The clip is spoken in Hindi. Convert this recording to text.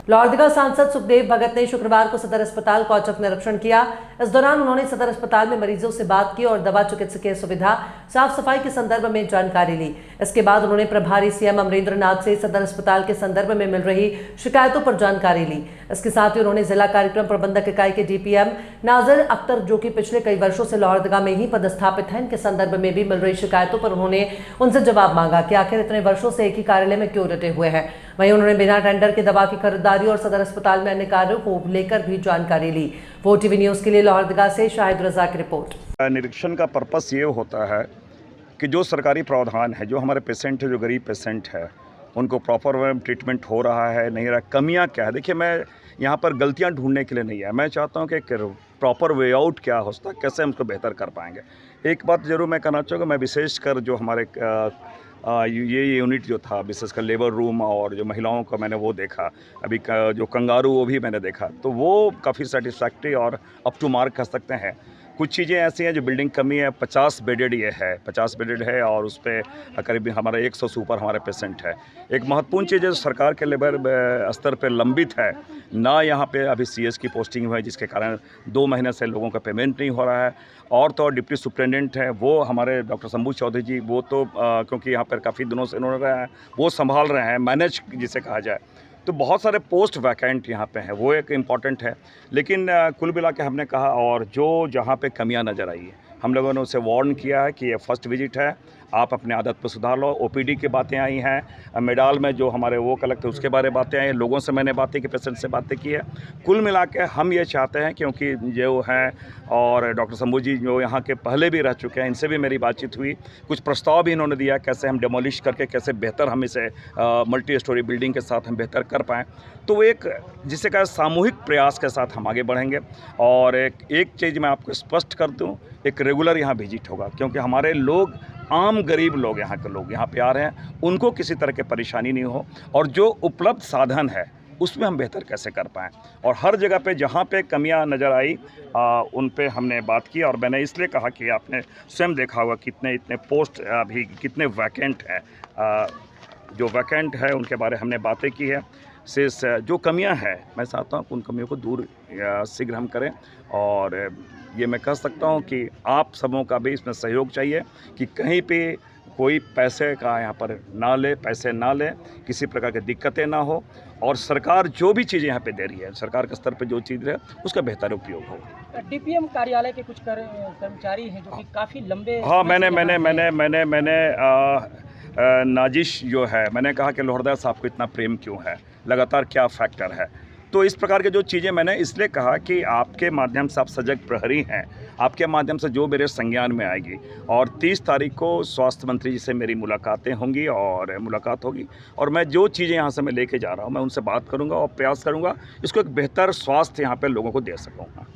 लोहरदगा सांसद सुखदेव भगत ने शुक्रवार को सदर अस्पताल का औचक निरीक्षण किया। इस दौरान उन्होंने सदर अस्पताल में मरीजों से बात की और दवा, चिकित्सकीय सुविधा, साफ सफाई के संदर्भ में जानकारी ली। इसके बाद उन्होंने प्रभारी सीएम अमरेंद्र नाथ से सदर अस्पताल के संदर्भ में मिल रही शिकायतों पर जानकारी ली। इसके साथ ही उन्होंने जिला कार्यक्रम प्रबंधक इकाई के डीपीएम नाजिर अख्तर, जो कि पिछले कई वर्षों से लोहरदगा में ही पदस्थापित हैं, इनके संदर्भ में भी मिल रही शिकायतों पर उन्होंने उनसे जवाब मांगा कि आखिर इतने वर्षों से एक ही कार्यालय में क्यों डटे हुए हैं। वहीं उन्होंने बिना टेंडर के दवा की खरीदारी और सदर अस्पताल में अन्य कार्यों को लेकर भी जानकारी ली। वो टीवी न्यूज के लिए लोहरदगा से शाहिद रजा की रिपोर्ट। निरीक्षण का पर्पस ये होता है कि जो सरकारी प्रावधान है, जो हमारे पेशेंट है, जो गरीब पेशेंट है, उनको प्रॉपर वे में ट्रीटमेंट हो रहा है, नहीं रहा, कमियां क्या है। देखिए, मैं यहाँ पर गलतियाँ ढूंढने के लिए नहीं है, मैं चाहता हूँ कि प्रॉपर वे आउट क्या हो सकता है, कैसे हम उसको बेहतर कर पाएंगे। एक बात ज़रूर मैं कहना चाहूँगा, मैं विशेषकर जो हमारे ये यूनिट जो था, विशेषकर लेबर रूम और जो महिलाओं का मैंने वो देखा, अभी जो कंगारू वो भी मैंने देखा, तो वो काफ़ी सेटिस्फैक्ट्री और अप टू मार्क कह सकते हैं। कुछ चीज़ें ऐसी हैं जो बिल्डिंग कमी है। 50 बेडेड ये है, 50 बेडेड है और उस पर करीब हमारा 100 से ऊपर हमारे पेशेंट है। एक महत्वपूर्ण चीज़ है जो सरकार के लेबर स्तर पर लंबित है ना, यहाँ पे अभी सीएस की पोस्टिंग हुई है, जिसके कारण 2 महीने से लोगों का पेमेंट नहीं हो रहा है। और तो डिप्टी सुप्रिटेंडेंट है वो हमारे डॉक्टर शंभू चौधरी जी, वो तो क्योंकि यहाँ पर काफ़ी दिनों से उन्होंने रहे हैं, वो संभाल रहे हैं, मैनेज जिसे कहा जाए। तो बहुत सारे पोस्ट वैकेंट यहाँ पे हैं, वो एक इम्पॉर्टेंट है। लेकिन कुल मिला के हमने कहा, और जो जहाँ पे कमियाँ नज़र आई है, हम लोगों ने उसे वार्न किया है कि ये फर्स्ट विजिट है, आप अपने आदत पर सुधार लो। ओपीडी की बातें आई हैं, मेडाल में जो हमारे वो कलेक्ट थे उसके बारे में बातें आई हैं, लोगों से मैंने बातें की, पेशेंट से बातें की है। कुल मिला के हम ये चाहते हैं, क्योंकि जो हैं और डॉक्टर शंभू जी जो यहाँ के पहले भी रह चुके हैं, इनसे भी मेरी बातचीत हुई, कुछ प्रस्ताव भी इन्होंने दिया कैसे हम डेमोलिश करके कैसे बेहतर हम इसे मल्टी स्टोरी बिल्डिंग के साथ हम बेहतर कर पाएँ। तो वो एक जिसे कहा सामूहिक प्रयास के साथ हम आगे बढ़ेंगे। और एक चीज़ मैं आपको स्पष्ट कर दूँ, एक रेगुलर यहाँ विजिट होगा, क्योंकि हमारे लोग, आम गरीब लोग, यहाँ के लोग यहाँ पे आ रहे हैं, उनको किसी तरह की परेशानी नहीं हो, और जो उपलब्ध साधन है उसमें हम बेहतर कैसे कर पाएँ। और हर जगह पे जहाँ पे कमियां नज़र आई उन पे हमने बात की। और मैंने इसलिए कहा कि आपने स्वयं देखा होगा कितने इतने पोस्ट अभी कितने वैकेंट हैं, जो वैकेंट है उनके बारे हमने बातें की है। शेष जो कमियां हैं, मैं चाहता हूं कि उन कमियों को दूर शीघ्र हम करें। और ये मैं कह सकता हूं कि आप सबों का भी इसमें सहयोग चाहिए कि कहीं पे कोई पैसे का यहाँ पर ना ले, पैसे ना ले, किसी प्रकार की दिक्कतें ना हो, और सरकार जो भी चीज़ें यहाँ पे दे रही है, सरकार के स्तर पे जो चीज़ है उसका बेहतर उपयोग हो। डीपीएम कार्यालय के कुछ कर्मचारी हैं जो कि काफ़ी लंबे, हाँ, मैंने नाजिश जो है, मैंने कहा कि लोहरदगा साहब को इतना प्रेम क्यों है, लगातार क्या फैक्टर है। तो इस प्रकार के जो चीज़ें मैंने इसलिए कहा कि आपके माध्यम से आप सजग प्रहरी हैं, आपके माध्यम से जो मेरे संज्ञान में आएगी। और 30 तारीख को स्वास्थ्य मंत्री जी से मेरी मुलाकातें होंगी और मुलाकात होगी, और मैं जो चीज़ें यहाँ से मैं लेके जा रहा हूँ, मैं उनसे बात करूँगा और प्रयास करूँगा इसको एक बेहतर स्वास्थ्य यहाँ पे लोगों को दे सकूँगा।